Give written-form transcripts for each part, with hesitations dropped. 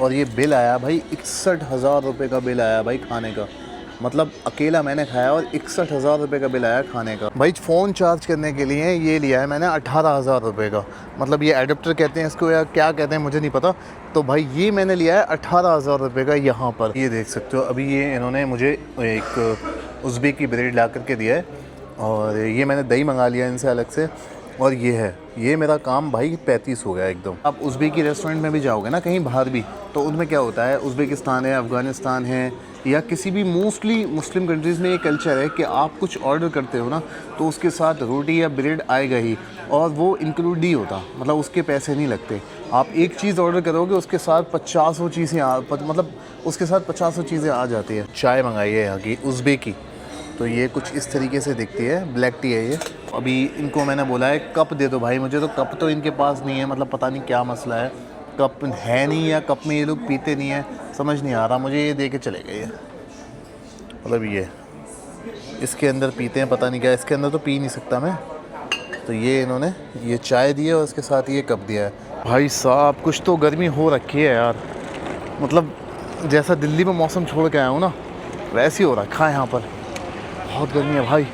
और ये बिल आया भाई 61,000 रुपये का बिल आया भाई खाने का। मतलब अकेला मैंने खाया और 61,000 रुपये का बिल आया खाने का। भाई फ़ोन चार्ज करने के लिए ये लिया है मैंने 18,000 रुपये का। मतलब ये एडाप्टर कहते हैं इसको या क्या कहते हैं मुझे नहीं पता। तो भाई ये मैंने लिया है 18,000 रुपये का। यहाँ पर ये देख सकते हो, अभी ये इन्होंने मुझे एक उज़्बेक की ब्रेड ला करके दिया है और ये मैंने दही मंगा लिया इनसे अलग से। और ये है, ये मेरा काम भाई 35 हो गया एकदम। आप उज़्बेकी रेस्टोरेंट में भी जाओगे ना कहीं बाहर भी, तो उनमें क्या होता है, उज़्बेकिस्तान है, अफ़गानिस्तान है या किसी भी मोस्टली मुस्लिम कंट्रीज़ में ये कल्चर है कि आप कुछ ऑर्डर करते हो ना तो उसके साथ रोटी या ब्रेड आएगा ही, और वो इंक्लूड नहीं होता, मतलब उसके पैसे नहीं लगते। आप एक चीज़ ऑर्डर करोगे उसके साथ 50 चीज़ें मतलब उसके साथ 50 चीज़ें आ जाती है। चाय मंगाई है यहाँ की उज़्बेकी, तो ये कुछ इस तरीके से दिखती है, ब्लैक टी है ये। अभी इनको मैंने बोला है कप दे दो भाई मुझे, तो कप तो इनके पास नहीं है, मतलब पता नहीं क्या मसला है, कप है नहीं या कप में ये लोग पीते नहीं है, समझ नहीं आ रहा मुझे। ये दे के चले गए, मतलब ये इसके अंदर पीते हैं, पता नहीं क्या, इसके अंदर तो पी नहीं सकता मैं। तो ये इन्होंने ये चाय दी है और उसके साथ ये कप दिया है। भाई साहब कुछ तो गर्मी हो रखी है यार, मतलब जैसा दिल्ली में मौसम छोड़ के आया हूँ ना वैसे ही हो रखा है यहाँ पर, बहुत गर्मी है भाई।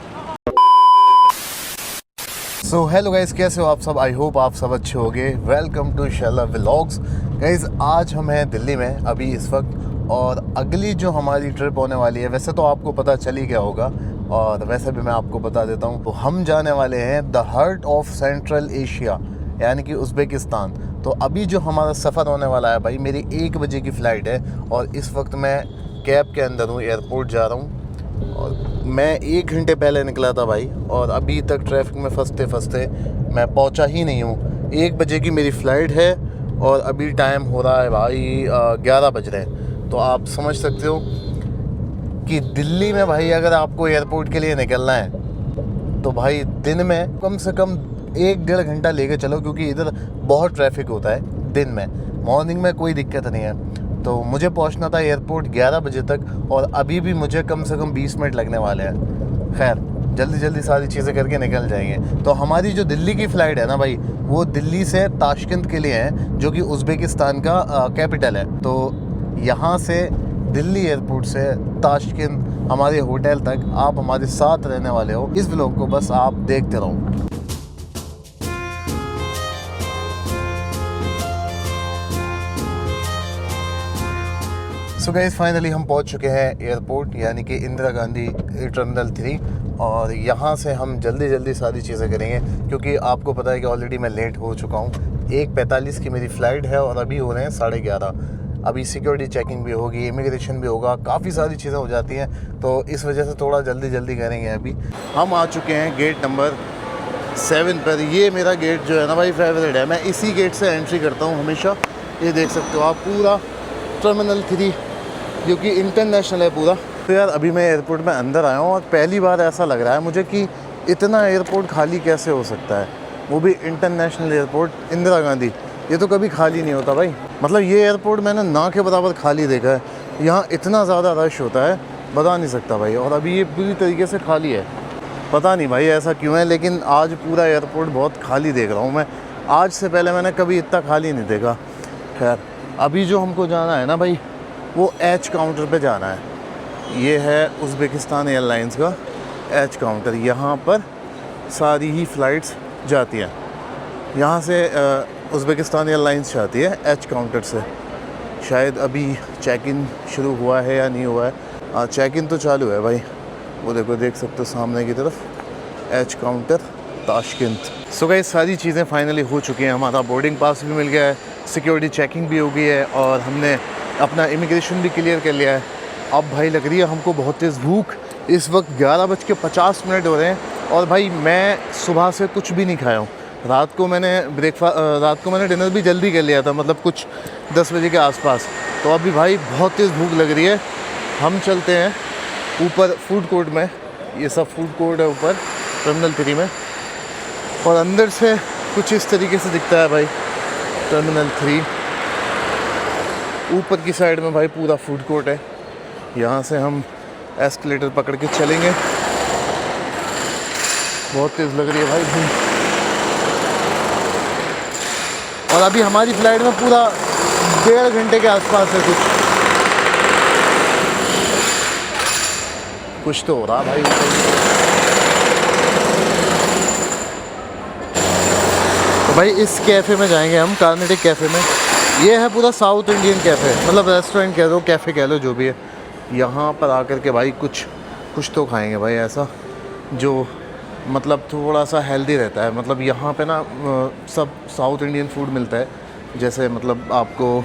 सो हेलो गाइस, कैसे हो आप सब? आई होप आप सब अच्छे होंगे। Welcome to Shaila vlogs. Guys आज हम हैं दिल्ली में अभी इस वक्त, और अगली जो हमारी ट्रिप होने वाली है, वैसे तो आपको पता चल ही गया होगा और वैसे भी मैं आपको बता देता हूँ, तो हम जाने वाले हैं the heart of central Asia यानी कि उज़्बेकिस्तान। तो अभी जो हमारा सफ़र होने वाला है भाई, मेरी 1 बजे की फ़्लाइट है और इस वक्त मैं कैब के अंदर हूँ, एयरपोर्ट जा रहा हूँ। और मैं 1 घंटे पहले निकला था भाई, और अभी तक ट्रैफिक में फंसते फंसते मैं पहुंचा ही नहीं हूँ। 1 बजे की मेरी फ़्लाइट है और अभी टाइम हो रहा है भाई 11 बज रहे हैं। तो आप समझ सकते हो कि दिल्ली में भाई अगर आपको एयरपोर्ट के लिए निकलना है तो भाई दिन में कम से कम 1-1.5 घंटा लेके चलो, क्योंकि इधर बहुत ट्रैफिक होता है दिन में। मॉर्निंग में कोई दिक्कत नहीं है। तो मुझे पहुंचना था एयरपोर्ट 11 बजे तक, और अभी भी मुझे कम से कम 20 मिनट लगने वाले हैं। खैर जल्दी जल्दी सारी चीज़ें करके निकल जाएंगे। तो हमारी जो दिल्ली की फ़्लाइट है ना भाई, वो दिल्ली से ताशकंद के लिए है, जो कि उज़्बेकिस्तान का कैपिटल है। तो यहाँ से दिल्ली एयरपोर्ट से ताशकंद हमारे होटल तक आप हमारे साथ रहने वाले हो। इस व्लॉग को बस आप देखते रहो। सो गाइस फाइनली हम पहुंच चुके हैं एयरपोर्ट, यानी कि इंदिरा गांधी टर्मिनल 3, और यहाँ से हम जल्दी जल्दी सारी चीज़ें करेंगे, क्योंकि आपको पता है कि ऑलरेडी मैं लेट हो चुका हूँ। 1:45 की मेरी फ़्लाइट है और अभी हो रहे हैं 11:30। अभी सिक्योरिटी चेकिंग भी होगी, इमिग्रेशन भी होगा, काफ़ी सारी चीज़ें हो जाती हैं, तो इस वजह से थोड़ा जल्दी जल्दी करेंगे। अभी हम आ चुके हैं गेट नंबर 7 पर। ये मेरा गेट जो है ना भाई फेवरेट है, मैं इसी गेट से एंट्री करता हूँ हमेशा। ये देख सकते हो आप, पूरा टर्मिनल 3 जो कि इंटरनेशनल है पूरा। तो यार अभी मैं एयरपोर्ट में अंदर आया हूँ और पहली बार ऐसा लग रहा है मुझे कि इतना एयरपोर्ट खाली कैसे हो सकता है, वो भी इंटरनेशनल एयरपोर्ट इंदिरा गांधी। ये तो कभी खाली नहीं होता भाई, मतलब ये एयरपोर्ट मैंने ना के बराबर खाली देखा है। यहाँ इतना ज़्यादा रश होता है बता नहीं सकता भाई, और अभी ये पूरी तरीके से खाली है। पता नहीं भाई ऐसा क्यों है, लेकिन आज पूरा एयरपोर्ट बहुत खाली देख रहा हूँ मैं। आज से पहले मैंने कभी इतना खाली नहीं देखा। खैर अभी जो हमको जाना है ना भाई, वो एच काउंटर पे जाना है। ये है उज़्बेकिस्तान एयरलाइंस का एच काउंटर। यहाँ पर सारी ही फ़्लाइट्स जाती हैं। यहाँ से उज़्बेकिस्तान एयरलाइंस जाती है एच काउंटर से। शायद अभी चेक इन शुरू हुआ है या नहीं हुआ है। चेक इन तो चालू है भाई, वो देखो, देख सकते हो सामने की तरफ H counter Tashkent. So guys सारी चीज़ें फाइनली हो चुकी हैं। हमारा बोर्डिंग पास भी मिल गया है, सिक्योरिटी चेकिंग भी हो गई है, और हमने अपना इमिग्रेशन भी क्लियर कर लिया है। अब भाई लग रही है हमको बहुत तेज़ भूख। इस वक्त 11:50 हो रहे हैं, और भाई मैं सुबह से कुछ भी नहीं खाया हूँ। रात को मैंने डिनर भी जल्दी कर लिया था, मतलब कुछ 10 बजे के आसपास। तो अभी भाई बहुत तेज़ भूख लग रही है। हम चलते हैं ऊपर फूड कोर्ट में। ये सब फूड कोर्ट है ऊपर टर्मिनल 3 में, और अंदर से कुछ इस तरीके से दिखता है भाई टर्मिनल 3। ऊपर की साइड में भाई पूरा फूड कोर्ट है। यहाँ से हम एस्केलेटर पकड़ के चलेंगे। बहुत तेज़ लग रही है भाई धूप, और अभी हमारी फ़्लाइट में पूरा 1.5 घंटे के आसपास है कुछ तो हो रहा भाई। तो भाई इस कैफ़े में जाएंगे हम, कार्नेटिक कैफ़े में। ये है पूरा साउथ इंडियन कैफ़े, मतलब रेस्टोरेंट कह लो, कैफ़े कह लो, जो भी है। यहाँ पर आकर के भाई कुछ तो खाएंगे भाई ऐसा जो मतलब थोड़ा सा हेल्दी रहता है। मतलब यहाँ पे ना सब साउथ इंडियन फूड मिलता है, जैसे मतलब आपको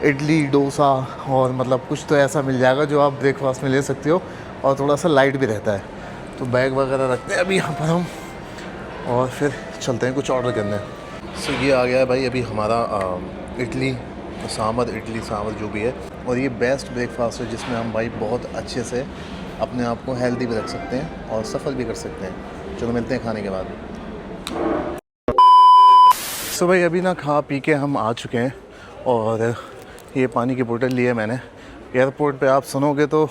इडली डोसा और मतलब कुछ तो ऐसा मिल जाएगा जो आप ब्रेकफास्ट में ले सकते हो, और थोड़ा सा लाइट भी रहता है। तो बैग वगैरह रखते हैं अभी यहाँ पर हम, और फिर चलते हैं कुछ ऑर्डर करने। सो ये आ गया है भाई अभी हमारा इडली सांभर जो भी है, और ये बेस्ट ब्रेकफास्ट है जिसमें हम भाई बहुत अच्छे से अपने आप को हेल्दी भी रख सकते हैं और सफ़र भी कर सकते हैं। चलो मिलते हैं खाने के बाद। सो भाई अभी ना खा पी के हम आ चुके हैं, और ये पानी की बोतल ली है मैंने। एयरपोर्ट पे आप सुनोगे तो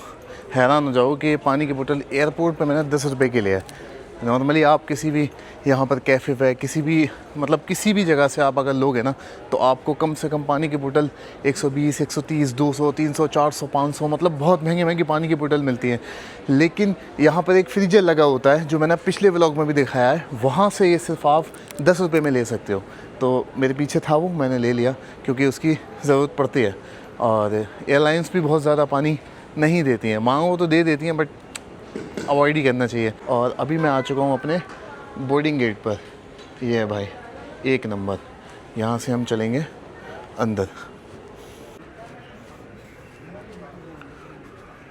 हैरान हो जाओ कि ये पानी की बोतल एयरपोर्ट पे मैंने 10 रुपये के लिए है। नॉर्मली आप किसी भी यहाँ पर कैफ़े पे किसी भी जगह से आप अगर लोगे ना, तो आपको कम से कम पानी की बोतल 120, 130, 200, 300, 400, 500, मतलब बहुत महंगी पानी की बोतल मिलती है। लेकिन यहाँ पर एक फ्रीजर लगा होता है, जो मैंने पिछले व्लॉग में भी दिखाया है। वहाँ से ये सिर्फ आप 10 रुपये में ले सकते हो। तो मेरे पीछे था वो, मैंने ले लिया क्योंकि उसकी ज़रूरत पड़ती है। और एयरलाइंस भी बहुत ज़्यादा पानी नहीं देती हैं, मांगो तो दे देती हैं, बट अवॉइड ही करना चाहिए। और अभी मैं आ चुका हूँ अपने बोर्डिंग गेट पर। ये है भाई 1 नंबर, यहाँ से हम चलेंगे अंदर।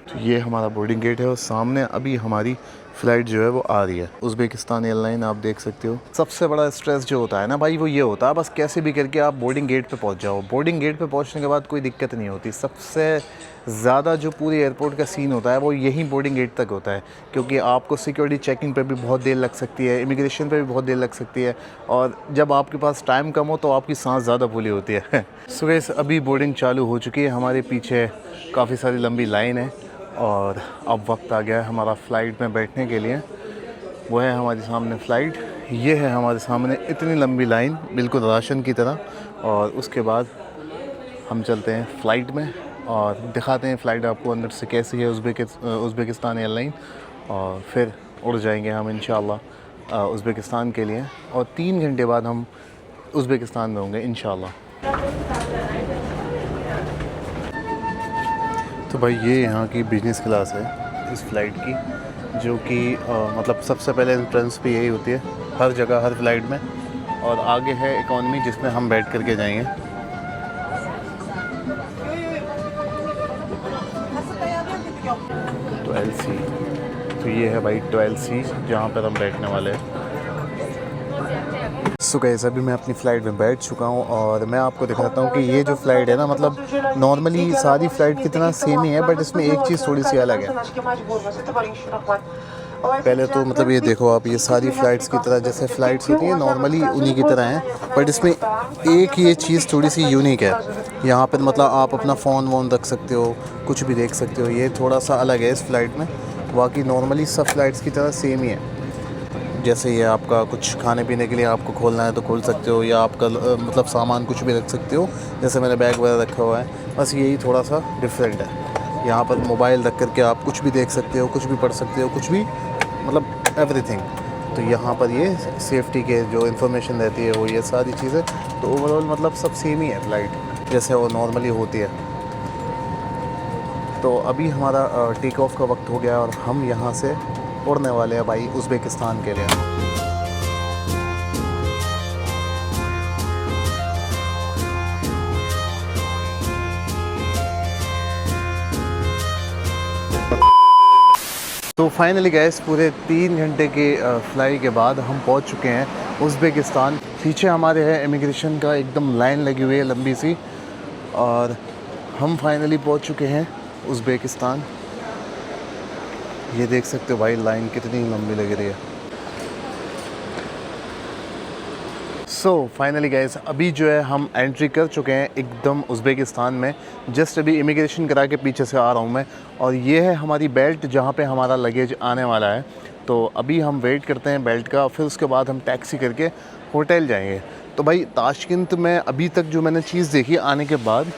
तो ये हमारा बोर्डिंग गेट है, और सामने अभी हमारी फ़्लाइट जो है वो आ रही है, उज़्बेकिस्तान एयरलाइन। आप देख सकते हो सबसे बड़ा स्ट्रेस जो होता है ना भाई, वो ये होता है बस कैसे भी करके आप बोर्डिंग गेट पे पहुंच जाओ। बोर्डिंग गेट पे पहुंचने के बाद कोई दिक्कत नहीं होती। सबसे ज़्यादा जो पूरे एयरपोर्ट का सीन होता है वो यहीं बोर्डिंग गेट तक होता है, क्योंकि आपको सिक्योरिटी चेकिंग पे भी बहुत देर लग सकती है, इमिग्रेशन पे भी बहुत देर लग सकती है, और जब आपके पास टाइम कम हो तो आपकी सांस ज़्यादा फूली होती है। सो गाइस अभी बोर्डिंग चालू हो चुकी है, हमारे पीछे काफ़ी सारी लंबी लाइन है, और अब वक्त आ गया है हमारा फ़्लाइट में बैठने के लिए। वो है हमारे सामने फ़्लाइट, ये है हमारे सामने इतनी लंबी लाइन, बिल्कुल राशन की तरह। और उसके बाद हम चलते हैं फ़्लाइट में और दिखाते हैं फ़्लाइट आपको अंदर से कैसी है, उज़्बेकिस्तान एयरलाइन। और फिर उड़ जाएंगे हम इंशाल्लाह उज़्बेकिस्तान के लिए, और 3 घंटे बाद हम उज़्बेकिस्तान में होंगे इंशाल्लाह। तो भाई ये यहाँ की बिज़नेस क्लास है इस फ़्लाइट की, जो कि मतलब सबसे पहले एंट्रेंस पे यही होती है हर जगह, हर फ़्लाइट में। और आगे है इकॉनमी, जिसमें हम बैठ करके जाएंगे। तो 12C, तो ये है भाई 12C जहाँ पर हम बैठने वाले हैं। सो गाइस अभी मैं अपनी फ़्लाइट में बैठ चुका हूँ, और मैं आपको दिखाता हूँ कि ये जो फ़्लाइट है ना, मतलब नॉर्मली सारी फ़्लाइट की तरह सेम ही है, बट इसमें एक चीज़ थोड़ी सी अलग है। पहले तो मतलब ये देखो आप, ये सारी फ़्लाइट्स की तरह जैसे फ़्लाइट्स होती हैं नॉर्मली उन्हीं की तरह हैं, बट इसमें एक ये चीज़ थोड़ी सी यूनिक है। यहाँ पर मतलब आप अपना फ़ोन वोन रख सकते हो, कुछ भी देख सकते हो। ये थोड़ा सा अलग है इस फ़्लाइट में, बाकी नॉर्मली सब फ़्लाइट्स की तरह सेम ही है। जैसे ये आपका कुछ खाने पीने के लिए आपको खोलना है तो खोल सकते हो, या आपका मतलब सामान कुछ भी रख सकते हो, जैसे मैंने बैग वगैरह रखा हुआ है। बस यही थोड़ा सा डिफरेंट है। यहाँ पर मोबाइल रख करके आप कुछ भी देख सकते हो, कुछ भी पढ़ सकते हो, कुछ भी मतलब एवरीथिंग। तो यहाँ पर ये सेफ्टी के जो इन्फॉर्मेशन रहती है वो ये सारी चीज़ें, तो ओवरऑल मतलब सब सेम ही है फ़्लाइट जैसे वो नॉर्मली होती है। तो अभी हमारा टेक ऑफ का वक्त हो गया, और हम यहाँ से उड़ने वाले हैं भाई उज़्बेकिस्तान के लिए। तो फाइनली गैस पूरे 3 घंटे के फ्लाई के बाद हम पहुंच चुके हैं उज़्बेकिस्तान। पीछे हमारे है इमिग्रेशन का एकदम लाइन लगी हुई है लंबी सी, और हम फाइनली पहुंच चुके हैं उज़्बेकिस्तान। ये देख सकते हो भाई लाइन कितनी लंबी लग रही है। सो फाइनली गाइस अभी जो है हम एंट्री कर चुके हैं एकदम उज़्बेकिस्तान में। जस्ट अभी इमिग्रेशन करा के पीछे से आ रहा हूँ मैं, और ये है हमारी बेल्ट जहाँ पे हमारा लगेज आने वाला है। तो अभी हम वेट करते हैं बेल्ट का, फिर उसके बाद हम टैक्सी करके होटल जाएंगे। तो भाई ताशकंद में अभी तक जो मैंने चीज़ देखी आने के बाद,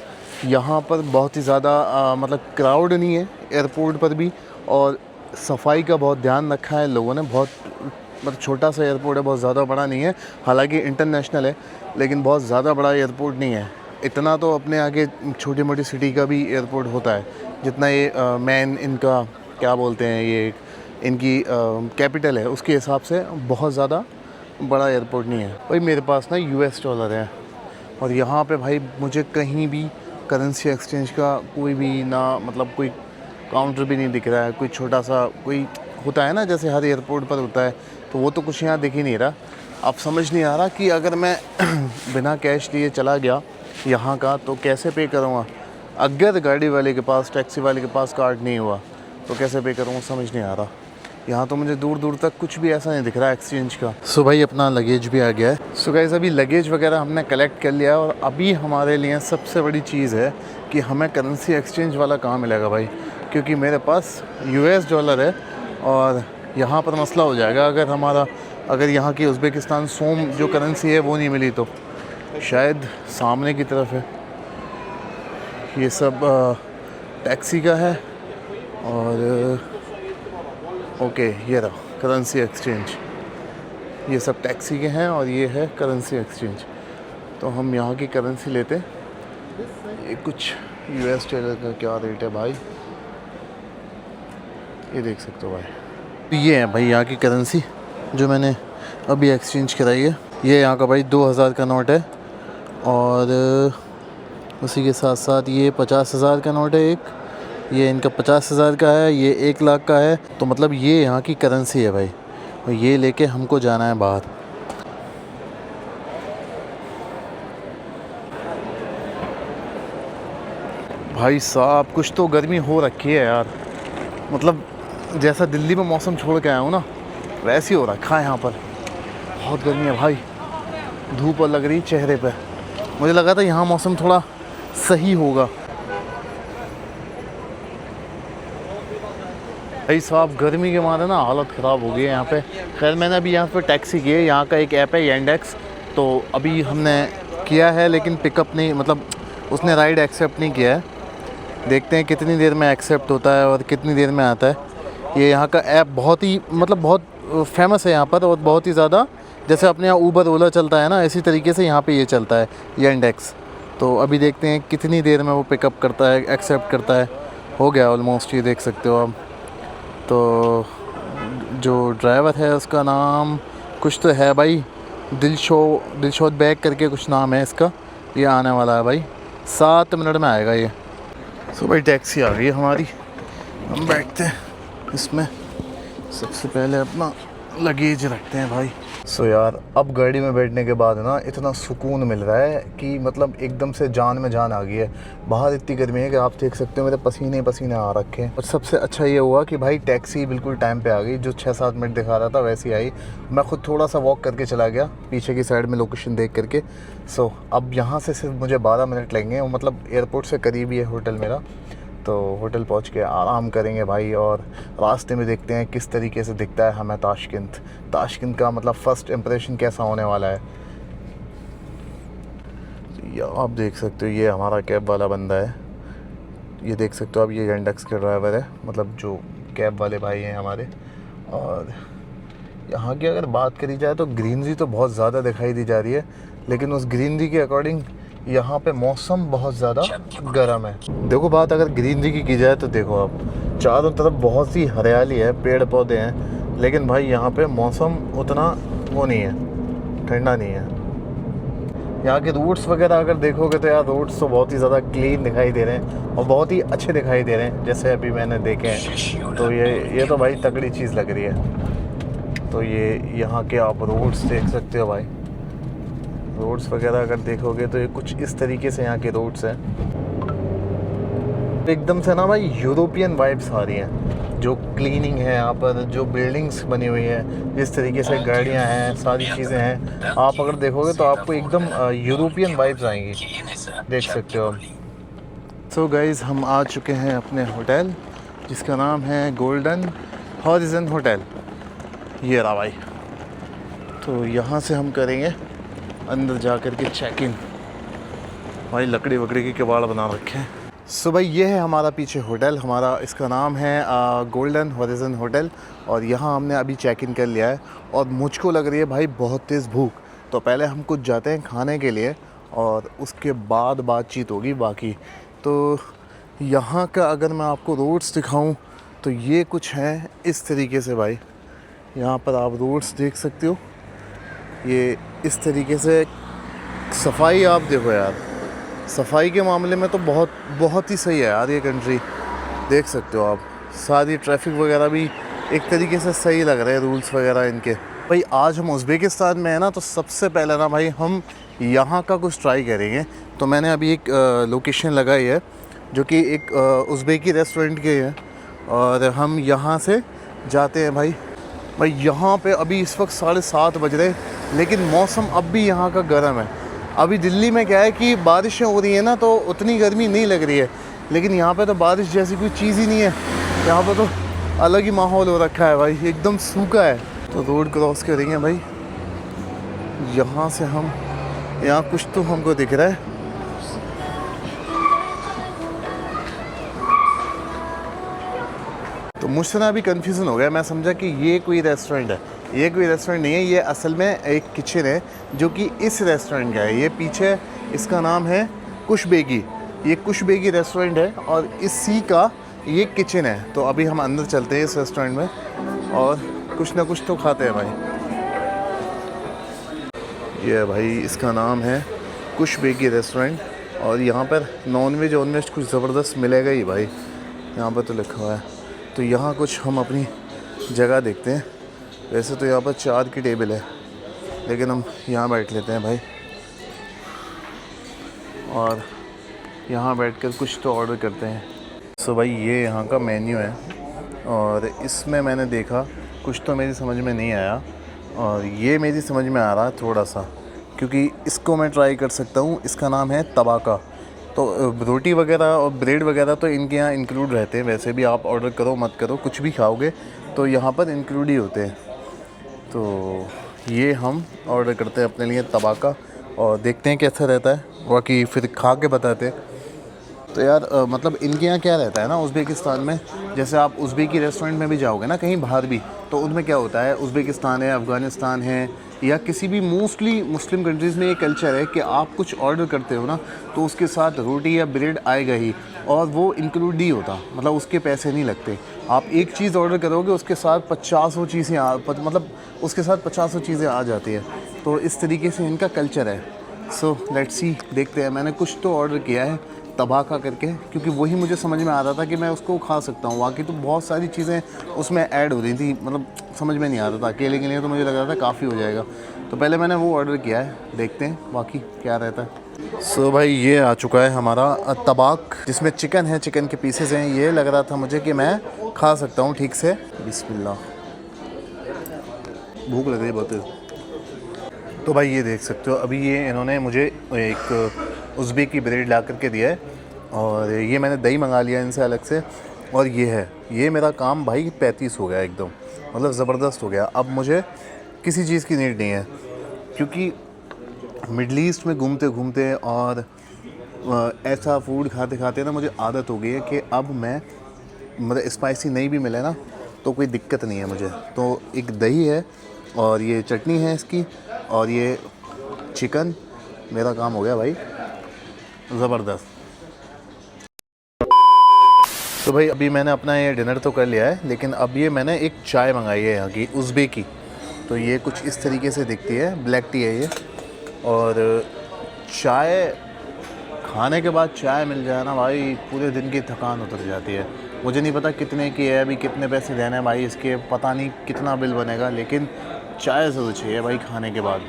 यहाँ पर बहुत ही ज़्यादा मतलब क्राउड नहीं है एयरपोर्ट पर भी, और सफाई का बहुत ध्यान रखा है लोगों ने। बहुत मतलब छोटा सा एयरपोर्ट है, बहुत ज़्यादा बड़ा नहीं है, हालांकि इंटरनेशनल है लेकिन बहुत ज़्यादा बड़ा एयरपोर्ट नहीं है। इतना तो अपने आगे छोटी मोटी सिटी का भी एयरपोर्ट होता है जितना ये मेन इनका क्या बोलते हैं, ये इनकी कैपिटल है, उसके हिसाब से बहुत ज़्यादा बड़ा एयरपोर्ट नहीं है। भाई मेरे पास ना US डॉलर है, और यहाँ पे भाई मुझे कहीं भी करेंसी एक्सचेंज का कोई भी ना मतलब कोई काउंटर भी नहीं दिख रहा है। कोई छोटा सा कोई होता है ना जैसे हर एयरपोर्ट पर होता है, तो वो तो कुछ यहाँ दिख ही नहीं रहा। अब समझ नहीं आ रहा कि अगर मैं बिना कैश लिए चला गया यहाँ का तो कैसे पे करूँगा। अगर गाड़ी वाले के पास, टैक्सी वाले के पास कार्ड नहीं हुआ तो कैसे पे करूँगा, समझ नहीं आ रहा। यहाँ तो मुझे दूर दूर तक कुछ भी ऐसा नहीं दिख रहा एक्सचेंज का। सो भाई अपना लगेज भी आ गया है। सो गाइस अभी लगेज वगैरह हमने कलेक्ट कर लिया, और अभी हमारे लिए सबसे बड़ी चीज़ है कि हमें करेंसी एक्सचेंज वाला कहाँ मिलेगा भाई, क्योंकि मेरे पास US डॉलर है और यहाँ पर मसला हो जाएगा अगर यहाँ की उज़्बेकिस्तान सोम जो करेंसी है वो नहीं मिली तो। शायद सामने की तरफ है, ये सब टैक्सी का है, और ओके ये रहा करेंसी एक्सचेंज। ये सब टैक्सी के हैं और ये है करेंसी एक्सचेंज। तो हम यहाँ की करेंसी लेते। ये कुछ US डॉलर का क्या रेट है भाई, ये देख सकते हो भाई। तो ये है भाई यहाँ की करेंसी जो मैंने अभी एक्सचेंज कराई है। ये यहाँ का भाई 2000 का नोट है, और उसी के साथ साथ ये 50,000 का नोट है एक, ये इनका 50,000 का है, ये 1 लाख का है। तो मतलब ये यहाँ की करेंसी है भाई, और ये लेके हमको जाना है बाहर। भाई साहब कुछ तो गर्मी हो रखी है यार, मतलब जैसा दिल्ली में मौसम छोड़ के आया हूँ ना वैसे ही हो रखा है यहाँ पर। बहुत गर्मी है भाई, धूप लग रही चेहरे पे। मुझे लगा था यहाँ मौसम थोड़ा सही होगा। भाई साहब गर्मी के मारे ना हालत ख़राब हो गई है यहाँ पे। खैर मैंने अभी यहाँ पे टैक्सी की है, यहाँ का एक ऐप है Yandex, तो अभी हमने किया है लेकिन पिकअप नहीं, मतलब उसने राइड एक्सेप्ट नहीं किया है। देखते हैं कितनी देर में एक्सेप्ट होता है और कितनी देर में आता है। ये यहाँ का ऐप बहुत ही मतलब बहुत फेमस है यहाँ पर, और बहुत ही ज़्यादा, जैसे अपने यहाँ ऊबर ओला चलता है ना, इसी तरीके से यहाँ पे ये चलता है Yandex। तो अभी देखते हैं कितनी देर में वो पिकअप करता है, एक्सेप्ट करता है। हो गया ऑलमोस्ट, ये देख सकते हो आप। तो जो ड्राइवर है उसका नाम कुछ तो है भाई, दिलशोद बैग करके कुछ नाम है इसका। ये आने वाला है भाई, 7 मिनट में आएगा ये। सो भाई टैक्सी आ गई है हमारी, हम बैठते हैं इसमें। सबसे पहले अपना लगेज रखते हैं भाई। सो यार अब गाड़ी में बैठने के बाद ना इतना सुकून मिल रहा है कि मतलब एकदम से जान में जान आ गई है। बाहर इतनी गर्मी है कि आप देख सकते हो मेरे पसीने पसीने आ रखे हैं। और सबसे अच्छा ये हुआ कि भाई टैक्सी बिल्कुल टाइम पे आ गई, जो 6-7 मिनट दिखा रहा था वैसी आई। मैं खुद थोड़ा सा वॉक करके चला गया पीछे की साइड में लोकेशन देख करके। सो अब यहाँ से सिर्फ मुझे 12 मिनट लगेंगे, मतलब एयरपोर्ट से करीब ही है होटल मेरा। तो होटल पहुंच के आराम करेंगे भाई, और रास्ते में देखते हैं किस तरीके से दिखता है हमें ताशकंद का मतलब फ़र्स्ट इम्प्रेशन कैसा होने वाला है। ये आप देख सकते हो, ये हमारा कैब वाला बंदा है, ये देख सकते हो आप, ये Yandex के ड्राइवर है, मतलब जो कैब वाले भाई हैं हमारे। और यहाँ की अगर बात करी जाए तो ग्रीनरी तो बहुत ज़्यादा दिखाई दी जा रही है, लेकिन उस ग्रीनरी के अकॉर्डिंग यहाँ पे मौसम बहुत ज़्यादा गर्म है। देखो बात अगर ग्रीनरी की जाए तो देखो आप, चारों तरफ बहुत सी हरियाली है, पेड़ पौधे हैं, लेकिन भाई यहाँ पे मौसम उतना वो नहीं है, ठंडा नहीं है। यहाँ के रोड्स वगैरह अगर देखोगे तो यार रोड्स तो बहुत ही ज़्यादा क्लीन दिखाई दे रहे हैं और बहुत ही अच्छे दिखाई दे रहे हैं, जैसे अभी मैंने देखे हैं। तो ये तो भाई तगड़ी चीज़ लग रही है। तो ये यहाँ के आप रोड्स देख सकते हो भाई, रोड्स वगैरह अगर देखोगे तो ये कुछ इस तरीके से यहाँ के रोड्स हैं। एकदम से ना भाई यूरोपियन वाइब्स आ रही हैं, जो क्लीनिंग है यहाँ पर, जो बिल्डिंग्स बनी हुई है, जिस तरीके से गाड़ियाँ हैं, सारी चीज़ें हैं, आप अगर देखोगे तो आपको एकदम यूरोपियन वाइब्स आएंगी, देख सकते हो आप। सो गाइज़ हम आ चुके हैं अपने होटल, जिसका नाम है गोल्डन हॉरिज़न होटल। ये रहा भाई। तो यहाँ से हम करेंगे अंदर जा कर के चेक इन। भाई लकड़ी वकड़ी के किवाड़ बना रखे हैं। सो भाई ये है हमारा पीछे होटल, हमारा इसका नाम है गोल्डन हॉरिजन होटल, और यहाँ हमने अभी चेक इन कर लिया है। और मुझको लग रही है भाई बहुत तेज़ भूख, तो पहले हम कुछ जाते हैं खाने के लिए और उसके बाद बातचीत होगी बाकी। तो यहाँ का अगर मैं आपको रोड्स दिखाऊं तो ये कुछ है इस तरीके से भाई। यहाँ पर आप रोड्स देख सकते हो, ये इस तरीके से। सफाई आप देखो यार, सफाई के मामले में तो बहुत ही सही है यार ये कंट्री। देख सकते हो आप, सारी ट्रैफिक वगैरह भी एक तरीके से सही लग रहे हैं, रूल्स वगैरह इनके। भाई आज हम उज़्बेकिस्तान में है ना, तो सबसे पहले ना भाई हम यहाँ का कुछ ट्राई करेंगे। तो मैंने अभी एक लोकेशन लगाई है जो कि एक उज़्बेकी रेस्टोरेंट की है, और हम यहाँ से जाते हैं भाई। यहाँ पे अभी इस वक्त 7:30 बज रहे, लेकिन मौसम अब भी यहाँ का गर्म है। अभी दिल्ली में क्या है कि बारिशें हो रही हैं ना, तो उतनी गर्मी नहीं लग रही है, लेकिन यहाँ पे तो बारिश जैसी कोई चीज़ ही नहीं है। यहाँ पे तो अलग ही माहौल हो रखा है भाई, एकदम सूखा है। तो रोड क्रॉस करेंगे भाई, यहाँ से हम, यहाँ कुछ तो हमको दिख रहा है। तो मुझसे ना अभी कन्फ्यूज़न हो गया, मैं समझा कि ये कोई रेस्टोरेंट है। ये कोई रेस्टोरेंट नहीं है, ये असल में एक किचन है जो कि इस रेस्टोरेंट का है। ये पीछे इसका नाम है कुशबेगी, ये कुशबेगी रेस्टोरेंट है और इसी का ये किचन है। तो अभी हम अंदर चलते हैं इस रेस्टोरेंट में और कुछ ना कुछ तो खाते हैं भाई। ये भाई इसका नाम है कुशबेगी रेस्टोरेंट, और यहाँ पर नॉनवेज ऑनवेज कुछ ज़बरदस्त मिलेगा ही भाई, यहाँ पर तो लिखा हुआ है। तो यहाँ कुछ हम अपनी जगह देखते हैं। वैसे तो यहाँ पर 4 की टेबल है, लेकिन हम यहाँ बैठ लेते हैं भाई, और यहाँ बैठकर कुछ तो ऑर्डर करते हैं। सो भाई ये यहाँ का मेन्यू है, और इसमें मैंने देखा कुछ तो मेरी समझ में नहीं आया, और ये मेरी समझ में आ रहा है थोड़ा सा, क्योंकि इसको मैं ट्राई कर सकता हूँ। इसका नाम है तबाका। तो रोटी वगैरह और ब्रेड वगैरह तो इनके यहाँ इंक्लूड रहते हैं। वैसे भी आप ऑर्डर करो मत करो, कुछ भी खाओगे तो यहाँ पर इंक्लूड ही होते हैं। तो ये हम ऑर्डर करते हैं अपने लिए तबाका, और देखते हैं कैसा रहता है, बाकी फिर खा के बताते हैं। तो यार मतलब इनके यहाँ क्या रहता है ना उज़्बेकिस्तान में, जैसे आप उज़्बेकी रेस्टोरेंट में भी जाओगे ना कहीं बाहर भी, तो उनमें क्या होता है, उज़्बेकिस्तान है, अफ़गानिस्तान है, या किसी भी मोस्टली मुस्लिम कंट्रीज़ में ये कल्चर है कि आप कुछ ऑर्डर करते हो ना, तो उसके साथ रोटी या ब्रेड आएगा ही, और वो इंक्लूड नहीं होता, मतलब उसके पैसे नहीं लगते। आप एक चीज़ ऑर्डर करोगे उसके साथ 50 चीज़ें मतलब उसके साथ 50 चीज़ें आ जाती है। तो इस तरीके से इनका कल्चर है। सो लेट्स सी, देखते हैं। मैंने कुछ तो ऑर्डर किया है तबाका करके, क्योंकि वही मुझे समझ में आ रहा था कि मैं उसको खा सकता हूँ। बाकी तो बहुत सारी चीज़ें उसमें ऐड हो रही थी, मतलब समझ में नहीं आ रहा था। अकेले के लिए तो मुझे लग रहा था काफ़ी हो जाएगा, तो पहले मैंने वो ऑर्डर किया है, देखते हैं बाकी क्या रहता है। सो भाई ये आ चुका है हमारा तबाक, जिसमें चिकन है, चिकन के पीसेस हैं। ये लग रहा था मुझे कि मैं खा सकता हूँ ठीक से। बिस्मिल्लाह, भूख लग रही है बहुत। तो भाई ये देख सकते हो, अभी ये इन्होंने मुझे एक उज़्बेकी ब्रेड ला करके दिया है, और ये मैंने दही मंगा लिया इनसे अलग से, और ये है, ये मेरा काम भाई 35 हो गया एकदम, मतलब ज़बरदस्त हो गया। अब मुझे किसी चीज़ की नीड नहीं है, क्योंकि मिडल ईस्ट में घूमते घूमते और ऐसा फूड खाते खाते ना मुझे आदत हो गई है कि अब मैं, मतलब स्पाइसी नहीं भी मिले ना तो कोई दिक्कत नहीं है मुझे। तो एक दही है और ये चटनी है इसकी, और ये चिकन, मेरा काम हो गया भाई ज़बरदस्त। तो भाई अभी मैंने अपना ये डिनर तो कर लिया है, लेकिन अब ये मैंने एक चाय मंगाई है यहाँ की उज़्बेकी। तो ये कुछ इस तरीके से दिखती है, ब्लैक टी है ये। और चाय खाने के बाद चाय मिल जाए ना भाई, पूरे दिन की थकान उतर जाती है। मुझे नहीं पता कितने की है, अभी कितने पैसे देने हैं भाई इसके, पता नहीं कितना बिल बनेगा, लेकिन चाय ज़रूर चाहिए भाई खाने के बाद,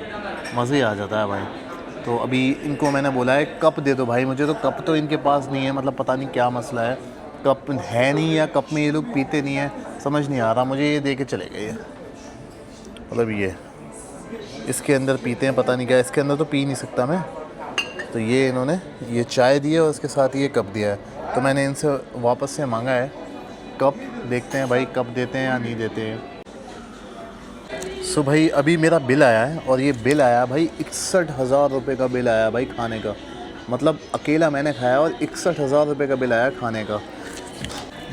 मज़े आ जाता है भाई। तो अभी इनको मैंने बोला है कप दे दो भाई मुझे, तो कप तो इनके पास नहीं है, मतलब पता नहीं क्या मसला है, कप है नहीं या कप में ये लोग पीते नहीं है, समझ नहीं आ रहा मुझे। ये दे के चले गए, मतलब ये इसके अंदर पीते हैं, पता नहीं क्या, इसके अंदर तो पी नहीं सकता मैं। तो ये इन्होंने ये चाय दी है और उसके साथ ये कप दिया है, तो मैंने इनसे वापस से मांगा है कप। देखते हैं भाई कप देते हैं या नहीं देते हैं। सो भाई अभी मेरा बिल आया है, और ये बिल आया भाई 61,000 रुपये का बिल आया भाई खाने का। मतलब अकेला मैंने खाया और 61,000 रुपये का बिल आया खाने का।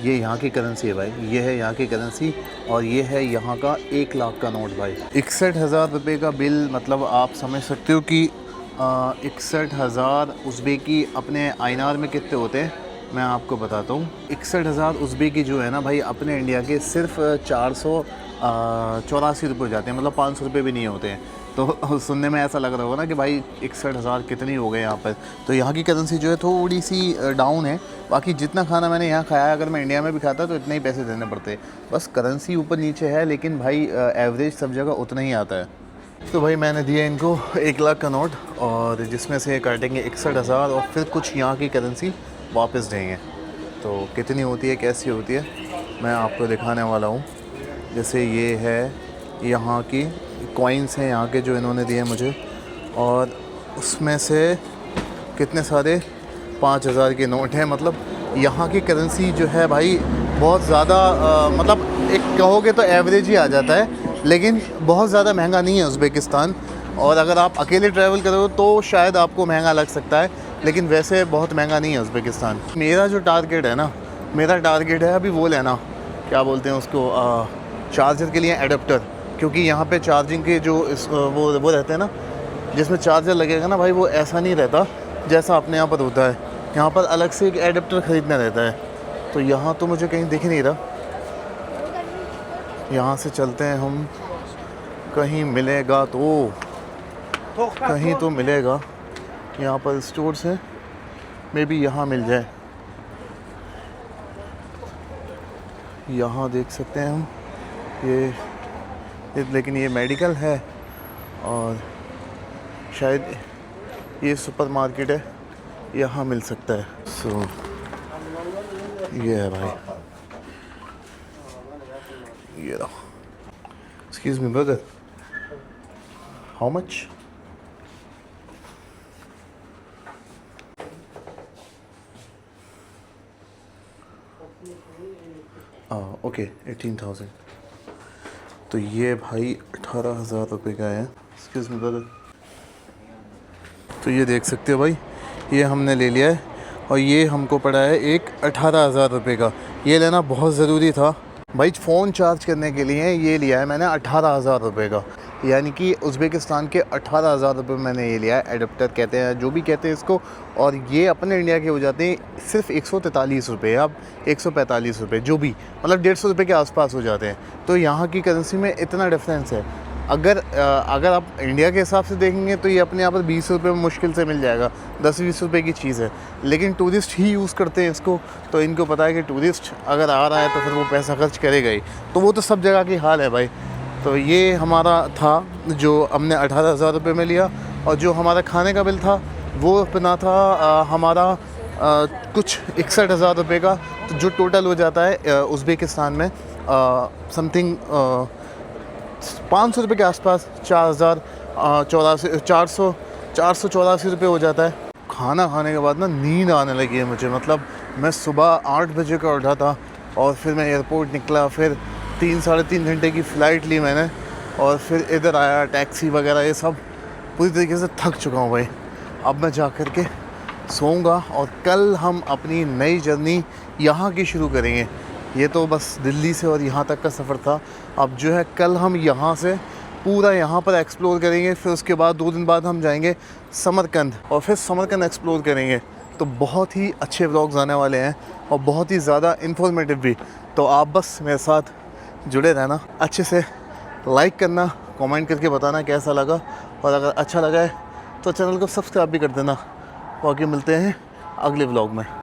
ये यहाँ की करेंसी है भाई, ये है यहाँ की करेंसी और ये है यहाँ का 1 लाख का नोट भाई। 61,000 रुपये का बिल, मतलब आप समझ सकते हो कि 61,000 उज़्बेकी अपने आईनार में कितने होते हैं, मैं आपको बताता हूँ। 61,000 उज़्बेकी जो है ना भाई, अपने इंडिया के सिर्फ 484 रुपये हो जाते हैं, मतलब 500 रुपये भी नहीं होते हैं। तो सुनने में ऐसा लग रहा होगा ना कि भाई 61,000 कितनी हो गए यहाँ पर। तो यहाँ की करेंसी जो है थोड़ी सी डाउन है। बाकी जितना खाना मैंने यहाँ खाया है, अगर मैं इंडिया में भी खाता तो इतने ही पैसे देने पड़ते। बस करेंसी ऊपर नीचे है, लेकिन भाई एवरेज सब जगह उतना ही आता है। तो भाई मैंने दिया इनको 1 लाख का नोट, और जिसमें से काटेंगे 61,000 और फिर कुछ यहाँ की करेंसी वापस देंगे। तो कितनी होती है, कैसी होती है, मैं आपको दिखाने वाला हूँ। जैसे ये है यहाँ की कॉइन्स हैं यहाँ के जो इन्होंने दिए मुझे, और उसमें से कितने सारे 5,000 के नोट हैं। मतलब यहाँ की करेंसी जो है भाई बहुत ज़्यादा मतलब एक कहोगे तो एवरेज ही आ जाता है, लेकिन बहुत ज़्यादा महंगा नहीं है उज़्बेकिस्तान। और अगर आप अकेले ट्रैवल करो तो शायद आपको महंगा लग सकता है, लेकिन वैसे बहुत महंगा नहीं है उज़्बेकिस्तान। मेरा जो टारगेट है ना, मेरा टारगेट है अभी वो लेना, क्या बोलते हैं उसको, चार्जर के लिए एडाप्टर। क्योंकि यहाँ पे चार्जिंग के जो वो रहते हैं ना, जिसमें चार्जर लगेगा ना भाई, वो ऐसा नहीं रहता जैसा अपने यहाँ पर होता है। यहाँ पर अलग से एक एडाप्टर ख़रीदना रहता है। तो यहाँ तो मुझे कहीं दिख नहीं रहा। यहाँ से चलते हैं हम, कहीं मिलेगा तो, कहीं तो मिलेगा। यहाँ पर स्टोर्स हैं, मे बी यहाँ मिल जाए। यहाँ देख सकते हैं हम ये लेकिन ये मेडिकल है और शायद ये सुपर मार्केट है, यहाँ मिल सकता है। सो ये है भाई, ये रहा। Excuse me brother, how much? Okay 18,000। तो ये भाई 18,000 रुपये का है। Excuse me brother. तो ये देख सकते हो भाई, ये हमने ले लिया है और ये हमको पड़ा है एक 18,000 रुपये का। ये लेना बहुत ज़रूरी था भाई। फ़ोन चार्ज करने के लिए ये लिया है मैंने 18,000 रुपये का, यानी कि उज़्बेकिस्तान के 18,000 रुपये मैंने ये लिया है। एडाप्टर कहते हैं, जो भी कहते हैं इसको। और ये अपने इंडिया के हो जाते हैं सिर्फ 143 रुपये, अब 145 रुपये, जो भी मतलब 150 रुपये के आसपास हो जाते हैं। तो यहाँ की करेंसी में इतना डिफरेंस है। अगर आप इंडिया के हिसाब से देखेंगे तो ये अपने यहाँ पर 20 रुपये में मुश्किल से मिल जाएगा, 10-20 रुपये की चीज़ है। लेकिन टूरिस्ट ही यूज़ करते हैं इसको, तो इनको पता है कि टूरिस्ट अगर आ रहा है तो फिर वो पैसा खर्च करेगा ही। तो वो तो सब जगह की हाल है भाई। तो ये हमारा था जो हमने 18,000 रुपये में लिया, और जो हमारा खाने का बिल था वो बना था हमारा कुछ 61,000 रुपये का। तो जो टोटल हो जाता है उज़्बेकिस्तान में समथिंग 500 रुपये के आसपास, 484 रुपये हो जाता है। खाना खाने के बाद ना नींद आने लगी है मुझे। मतलब मैं सुबह 8 बजे का उठा था और फिर मैं एयरपोर्ट निकला, फिर 3-3.5 घंटे की फ़्लाइट ली मैंने, और फिर इधर आया, टैक्सी वगैरह ये सब, पूरी तरीके से थक चुका हूँ भाई। अब मैं जा कर के सोऊंगा और कल हम अपनी नई जर्नी यहाँ की शुरू करेंगे। ये तो बस दिल्ली से और यहाँ तक का सफ़र था। अब जो है कल हम यहाँ से पूरा यहाँ पर एक्सप्लोर करेंगे। फिर उसके बाद 2 दिन बाद हम जाएंगे समरकंद, और फिर समरकंद एक्सप्लोर करेंगे। तो बहुत ही अच्छे व्लॉग्स आने वाले हैं और बहुत ही ज़्यादा इन्फॉर्मेटिव भी। तो आप बस मेरे साथ जुड़े रहना, अच्छे से लाइक करना, कमेंट करके बताना कैसा लगा, और अगर अच्छा लगा है तो चैनल को सब्सक्राइब भी कर देना। बाकी मिलते हैं अगले व्लॉग में।